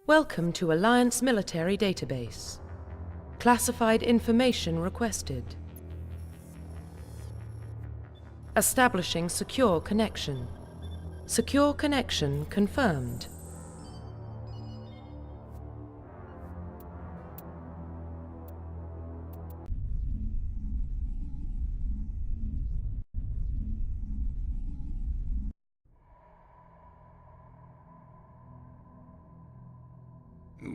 Welcome to Alliance Military Database. Classified information requested. Establishing secure connection. Secure connection confirmed.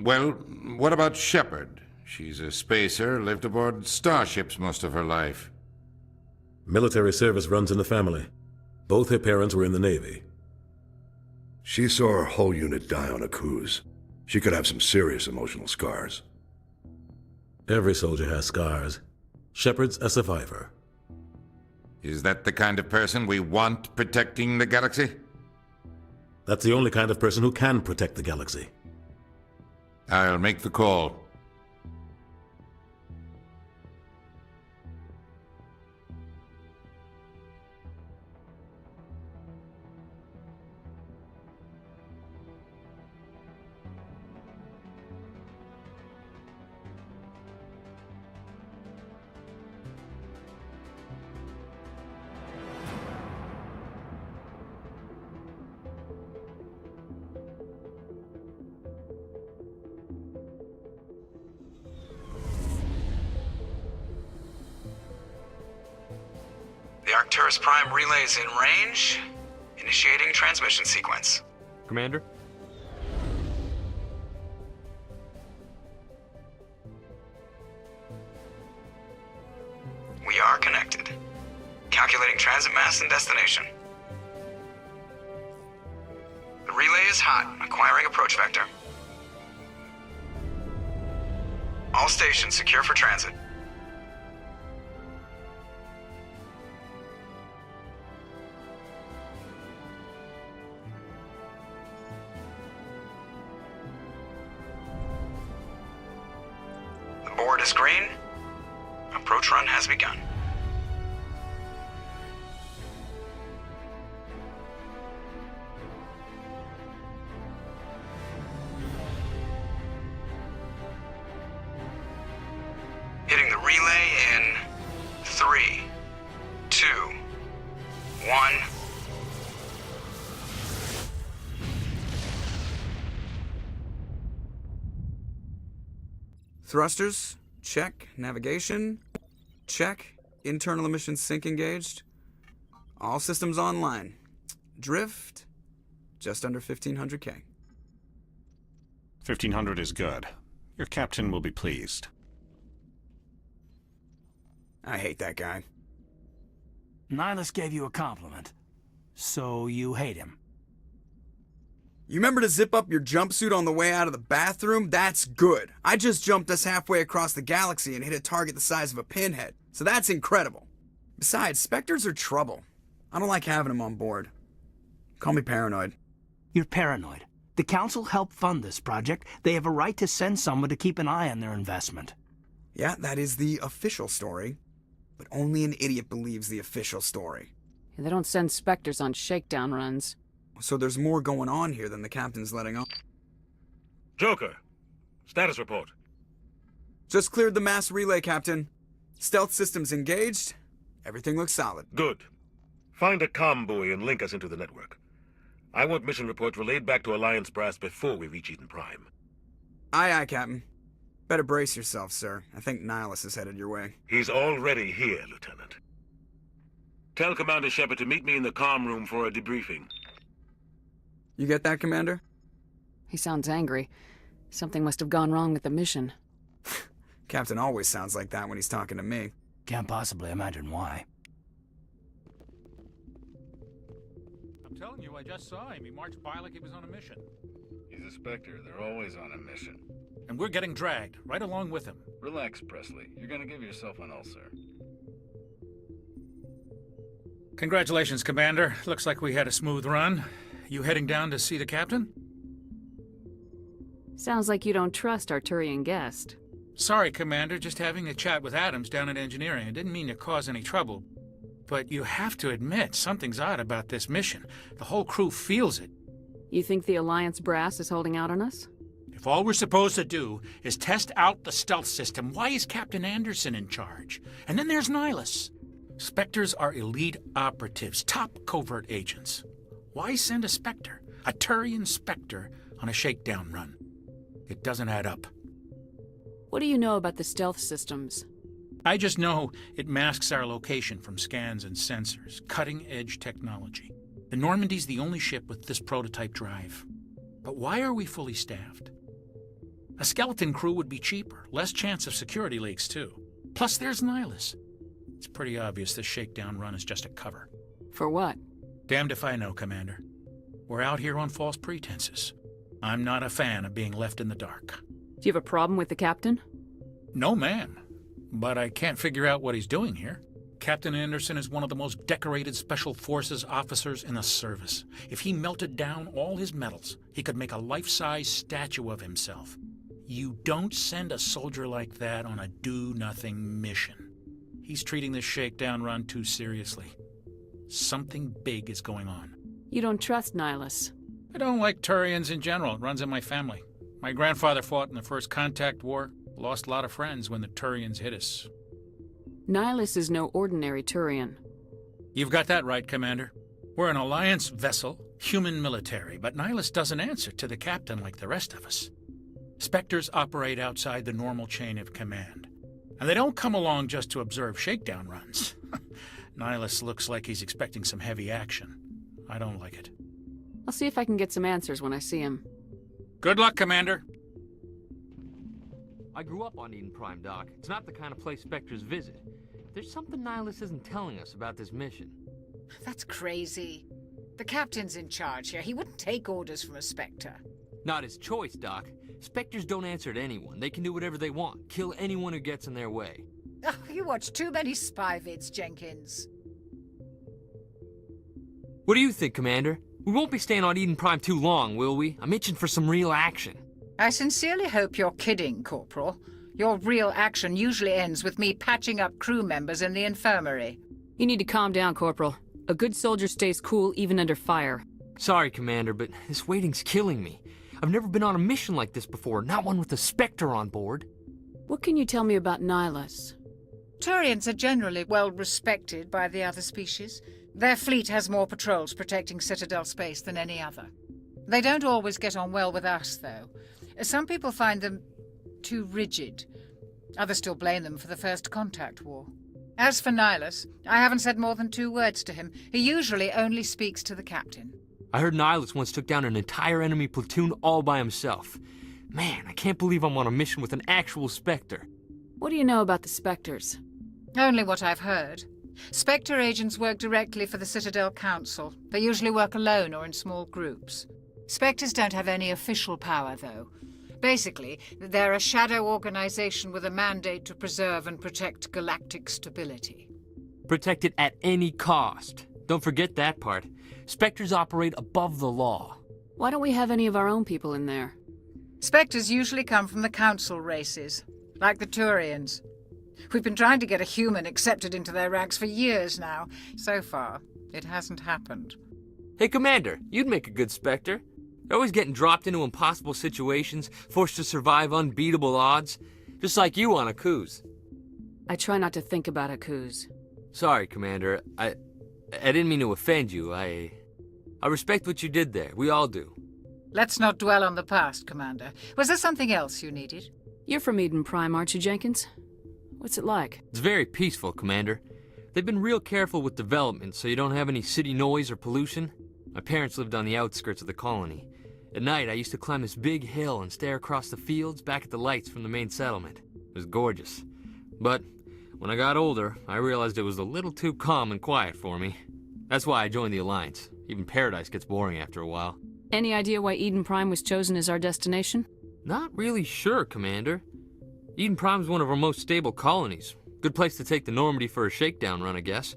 Well, what about Shepard? She's a spacer, lived aboard starships most of her life. Military service runs in the family. Both her parents were in the Navy. She saw her whole unit die on a cruise. She could have some serious emotional scars. Every soldier has scars. Shepard's a survivor. Is that the kind of person we want protecting the galaxy? That's the only kind of person who can protect the galaxy. I'll make the call. The Arcturus Prime relay is in range. Initiating transmission sequence. Commander? We are connected. Calculating transit mass and destination. The relay is hot, acquiring approach vector. All stations secure for transit. The board is green. Approach run has begun. Hitting the relay in 3, 2, 1. Thrusters, check. Navigation, check. Internal emissions sync engaged. All systems online. Drift, just under 1500K. 1500 is good. Your captain will be pleased. I hate that guy. Nihilus gave you a compliment. So you hate him. You remember to zip up your jumpsuit on the way out of the bathroom? That's good. I just jumped us halfway across the galaxy and hit a target the size of a pinhead. So that's incredible. Besides, Spectres are trouble. I don't like having them on board. Call me paranoid. You're paranoid. The Council helped fund this project. They have a right to send someone to keep an eye on their investment. Yeah, that is the official story. But only an idiot believes the official story. They don't send Spectres on shakedown runs. So there's more going on here than the captain's letting on. Joker, status report. Just cleared the mass relay, Captain. Stealth systems engaged. Everything looks solid. Good. Find a comm buoy and link us into the network. I want mission reports relayed back to Alliance Brass before we reach Eden Prime. Aye, aye, Captain. Better brace yourself, sir. I think Nihilus is headed your way. He's already here, Lieutenant. Tell Commander Shepard to meet me in the comm room for a debriefing. You get that, Commander? He sounds angry. Something must have gone wrong with the mission. Captain always sounds like that when he's talking to me. Can't possibly imagine why. I'm telling you, I just saw him. He marched by like he was on a mission. He's a Spectre. They're always on a mission. And we're getting dragged, right along with him. Relax, Presley. You're gonna give yourself an ulcer. Congratulations, Commander. Looks like we had a smooth run. You heading down to see the captain? Sounds like you don't trust Arturian guest. Sorry, Commander. Just having a chat with Adams down at engineering. I didn't mean to cause any trouble. But you have to admit, something's odd about this mission. The whole crew feels it. You think the Alliance brass is holding out on us? If all we're supposed to do is test out the stealth system, why is Captain Anderson in charge? And then there's Nihilus. Spectres are elite operatives, top covert agents. Why send a Spectre, a Turian Spectre, on a shakedown run? It doesn't add up. What do you know about the stealth systems? I just know it masks our location from scans and sensors. Cutting-edge technology. The Normandy's the only ship with this prototype drive. But why are we fully staffed? A skeleton crew would be cheaper, less chance of security leaks, too. Plus, there's Nihilus. It's pretty obvious this shakedown run is just a cover. For what? Damned if I know, Commander. We're out here on false pretenses. I'm not a fan of being left in the dark. Do you have a problem with the captain? No, ma'am. But I can't figure out what he's doing here. Captain Anderson is one of the most decorated Special Forces officers in the service. If he melted down all his medals, he could make a life-size statue of himself. You don't send a soldier like that on a do-nothing mission. He's treating this shakedown run too seriously. Something big is going on. You don't trust Nihilus? I don't like Turians in general. It runs in my family. My grandfather fought in the First Contact War. Lost a lot of friends when the Turians hit us. Nihilus is no ordinary Turian. You've got that right, Commander. We're an Alliance vessel, human military, but Nihilus doesn't answer to the captain like the rest of us. Spectres operate outside the normal chain of command. And they don't come along just to observe shakedown runs. Nihilus looks like he's expecting some heavy action. I don't like it. I'll see if I can get some answers when I see him. Good luck, Commander. I grew up on Eden Prime, Doc. It's not the kind of place Spectres visit. There's something Nihilus isn't telling us about this mission. That's crazy. The captain's in charge here. He wouldn't take orders from a Spectre. Not his choice, Doc. Spectres don't answer to anyone. They can do whatever they want. Kill anyone who gets in their way. Oh, you watch too many spy vids, Jenkins. What do you think, Commander? We won't be staying on Eden Prime too long, will we? I'm itching for some real action. I sincerely hope you're kidding, Corporal. Your real action usually ends with me patching up crew members in the infirmary. You need to calm down, Corporal. A good soldier stays cool even under fire. Sorry, Commander, but this waiting's killing me. I've never been on a mission like this before, not one with a Spectre on board. What can you tell me about Nihilus? Turians are generally well respected by the other species. Their fleet has more patrols protecting Citadel space than any other. They don't always get on well with us, though. Some people find them too rigid. Others still blame them for the First Contact War. As for Nihilus, I haven't said more than 2 words to him. He usually only speaks to the captain. I heard Nihilus once took down an entire enemy platoon all by himself. Man, I can't believe I'm on a mission with an actual Spectre. What do you know about the Spectres? Only what I've heard. Spectre agents work directly for the Citadel Council. They usually work alone or in small groups. Spectres don't have any official power, though. Basically, they're a shadow organization with a mandate to preserve and protect galactic stability. Protect it at any cost. Don't forget that part. Spectres operate above the law. Why don't we have any of our own people in there? Spectres usually come from the Council races, like the Turians. We've been trying to get a human accepted into their ranks for years now. So far, it hasn't happened. Hey, Commander, you'd make a good Spectre. You're always getting dropped into impossible situations, forced to survive unbeatable odds. Just like you on Akuz. I try not to think about Akuz. Sorry, Commander. I didn't mean to offend you. I respect what you did there. We all do. Let's not dwell on the past, Commander. Was there something else you needed? You're from Eden Prime, aren't you, Jenkins? What's it like? It's very peaceful, Commander. They've been real careful with development, so you don't have any city noise or pollution. My parents lived on the outskirts of the colony. At night, I used to climb this big hill and stare across the fields back at the lights from the main settlement. It was gorgeous. But when I got older, I realized it was a little too calm and quiet for me. That's why I joined the Alliance. Even Paradise gets boring after a while. Any idea why Eden Prime was chosen as our destination? Not really sure, Commander. Eden Prime's one of our most stable colonies. Good place to take the Normandy for a shakedown run, I guess.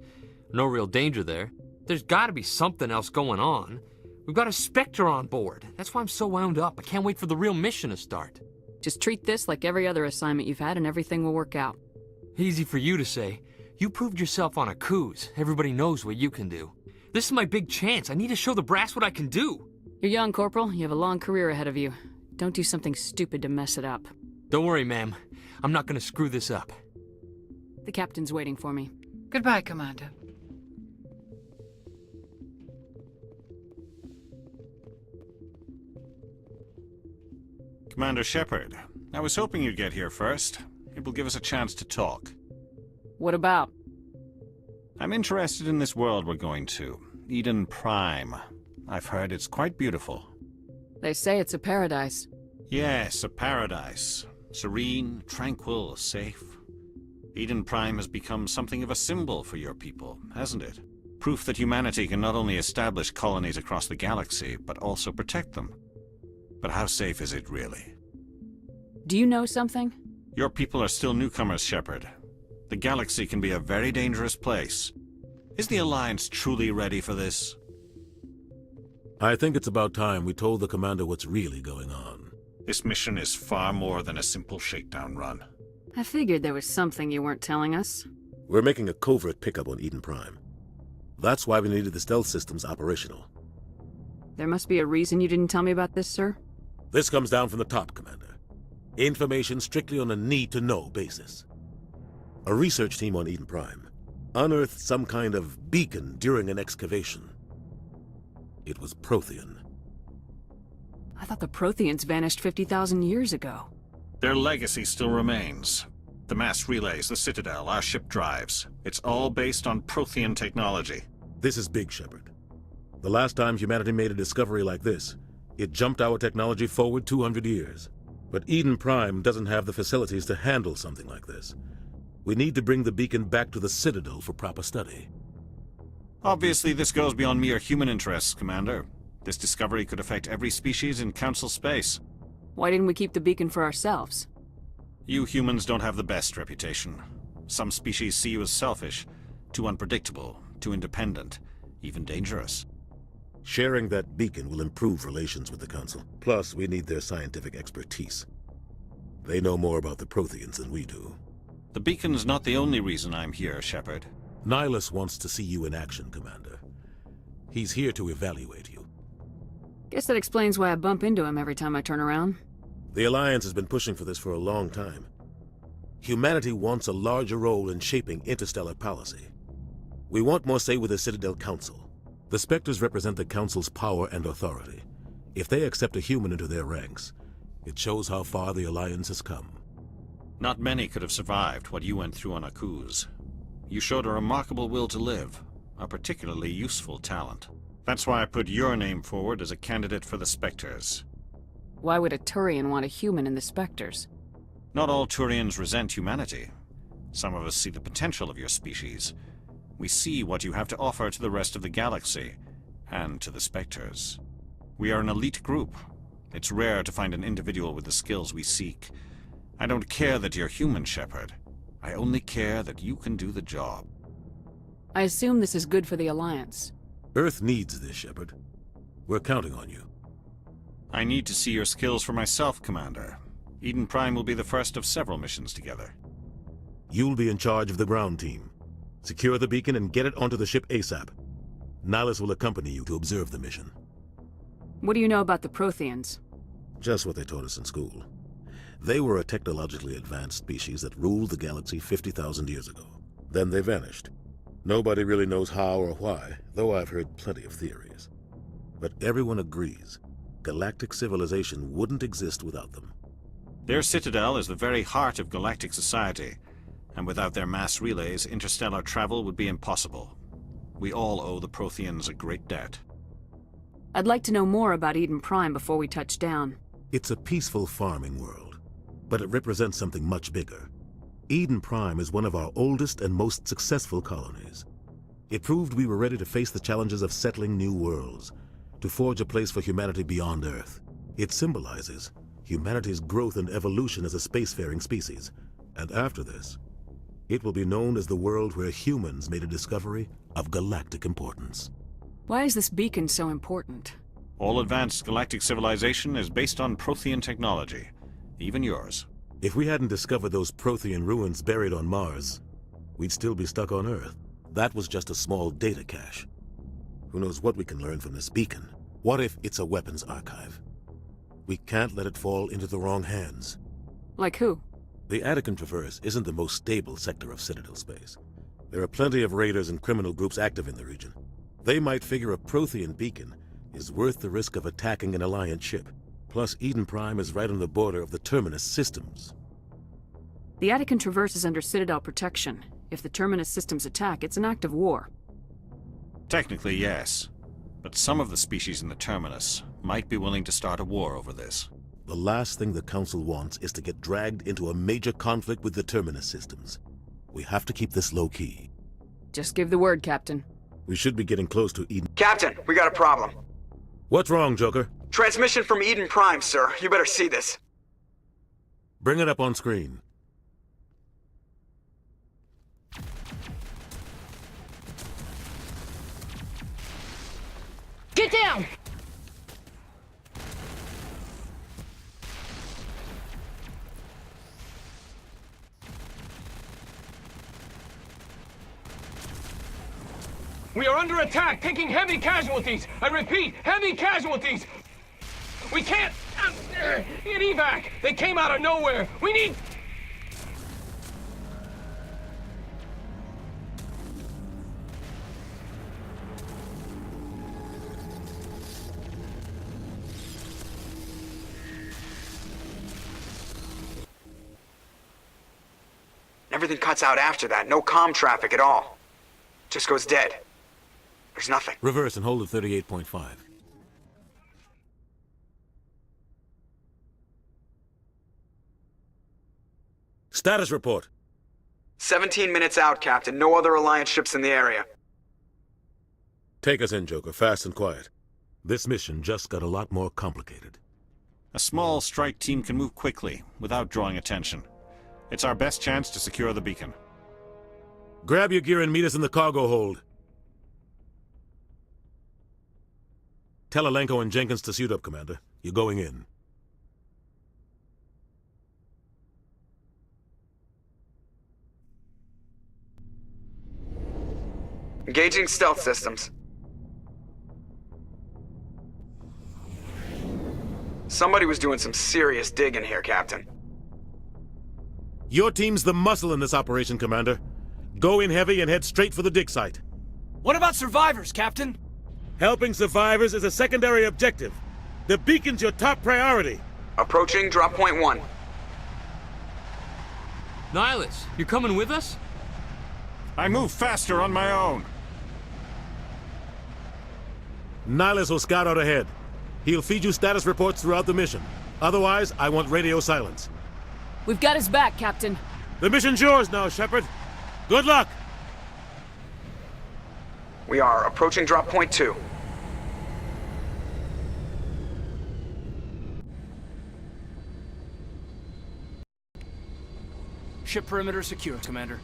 No real danger there. There's gotta be something else going on. We've got a Spectre on board. That's why I'm so wound up. I can't wait for the real mission to start. Just treat this like every other assignment you've had and everything will work out. Easy for you to say. You proved yourself on Akuz. Everybody knows what you can do. This is my big chance. I need to show the brass what I can do. You're young, Corporal. You have a long career ahead of you. Don't do something stupid to mess it up. Don't worry, ma'am. I'm not gonna screw this up. The captain's waiting for me. Goodbye, Commander. Commander Shepard, I was hoping you'd get here first. It will give us a chance to talk. What about? I'm interested in this world we're going to, Eden Prime. I've heard it's quite beautiful. They say it's a paradise. Yes, a paradise. Serene, tranquil, safe. Eden Prime has become something of a symbol for your people, hasn't it? Proof that humanity can not only establish colonies across the galaxy, but also protect them. But how safe is it really? Do you know something? Your people are still newcomers, Shepard. The galaxy can be a very dangerous place. Is the Alliance truly ready for this? I think it's about time we told the commander what's really going on. This mission is far more than a simple shakedown run. I figured there was something you weren't telling us. We're making a covert pickup on Eden Prime. That's why we needed the stealth systems operational. There must be a reason you didn't tell me about this, sir? This comes down from the top, Commander. Information strictly on a need-to-know basis. A research team on Eden Prime unearthed some kind of beacon during an excavation. It was Prothean. I thought the Protheans vanished 50,000 years ago. Their legacy still remains. The mass relays, the Citadel, our ship drives. It's all based on Prothean technology. This is big, Shepard. The last time humanity made a discovery like this, it jumped our technology forward 200 years. But Eden Prime doesn't have the facilities to handle something like this. We need to bring the beacon back to the Citadel for proper study. Obviously, this goes beyond mere human interests, Commander. This discovery could affect every species in Council space. Why didn't we keep the beacon for ourselves? You humans don't have the best reputation. Some species see you as selfish, too unpredictable, too independent, even dangerous. Sharing that beacon will improve relations with the Council. Plus, we need their scientific expertise. They know more about the Protheans than we do. The beacon's not the only reason I'm here, Shepard. Nihilus wants to see you in action, Commander. He's here to evaluate you. Guess that explains why I bump into him every time I turn around. The Alliance has been pushing for this for a long time. Humanity wants a larger role in shaping interstellar policy. We want more say with the Citadel Council. The Spectres represent the Council's power and authority. If they accept a human into their ranks, it shows how far the Alliance has come. Not many could have survived what you went through on Akuz. You showed a remarkable will to live, a particularly useful talent. That's why I put your name forward as a candidate for the Spectres. Why would a Turian want a human in the Spectres? Not all Turians resent humanity. Some of us see the potential of your species. We see what you have to offer to the rest of the galaxy, and to the Spectres. We are an elite group. It's rare to find an individual with the skills we seek. I don't care that you're human, Shepard. I only care that you can do the job. I assume this is good for the Alliance. Earth needs this, Shepard. We're counting on you. I need to see your skills for myself, Commander. Eden Prime will be the first of several missions together. You'll be in charge of the ground team. Secure the beacon and get it onto the ship ASAP. Nihilus will accompany you to observe the mission. What do you know about the Protheans? Just what they taught us in school. They were a technologically advanced species that ruled the galaxy 50,000 years ago. Then they vanished. Nobody really knows how or why, though I've heard plenty of theories. But everyone agrees, galactic civilization wouldn't exist without them. Their citadel is the very heart of galactic society, and without their mass relays, interstellar travel would be impossible. We all owe the Protheans a great debt. I'd like to know more about Eden Prime before we touch down. It's a peaceful farming world, but it represents something much bigger. Eden Prime is one of our oldest and most successful colonies. It proved we were ready to face the challenges of settling new worlds, to forge a place for humanity beyond Earth. It symbolizes humanity's growth and evolution as a spacefaring species, and after this, it will be known as the world where humans made a discovery of galactic importance. Why is this beacon so important? All advanced galactic civilization is based on Prothean technology, even yours. If we hadn't discovered those Prothean ruins buried on Mars, we'd still be stuck on Earth. That was just a small data cache. Who knows what we can learn from this beacon? What if it's a weapons archive? We can't let it fall into the wrong hands. Like who? The Attican Traverse isn't the most stable sector of Citadel space. There are plenty of raiders and criminal groups active in the region. They might figure a Prothean beacon is worth the risk of attacking an Alliance ship. Plus, Eden Prime is right on the border of the Terminus systems. The Attican Traverse is under Citadel protection. If the Terminus systems attack, it's an act of war. Technically, yes. But some of the species in the Terminus might be willing to start a war over this. The last thing the Council wants is to get dragged into a major conflict with the Terminus systems. We have to keep this low-key. Just give the word, Captain. We should be getting close to Eden. Captain, we got a problem. What's wrong, Joker? Transmission from Eden Prime, sir. You better see this. Bring it up on screen. Get down! We are under attack, taking heavy casualties. I repeat, heavy casualties. We can't get evac. They came out of nowhere. We need... Everything cuts out after that. No comm traffic at all. Just goes dead. There's nothing. Reverse and hold at 38.5. Status report. 17 minutes out, Captain. No other Alliance ships in the area. Take us in, Joker, fast and quiet. This mission just got a lot more complicated. A small strike team can move quickly, without drawing attention. It's our best chance to secure the beacon. Grab your gear and meet us in the cargo hold. Tell Alenko and Jenkins to suit up, Commander. You're going in. Engaging stealth systems. Somebody was doing some serious digging here, Captain. Your team's the muscle in this operation, Commander. Go in heavy and head straight for the dig site. What about survivors, Captain? Helping survivors is a secondary objective. The beacon's your top priority. Approaching drop point 1. Nihilus, you're coming with us? I move faster on my own. Nihilus will scout out ahead. He'll feed you status reports throughout the mission. Otherwise, I want radio silence. We've got his back, Captain. The mission's yours now, Shepard. Good luck! We are approaching drop point 2. Ship perimeter secure, Commander.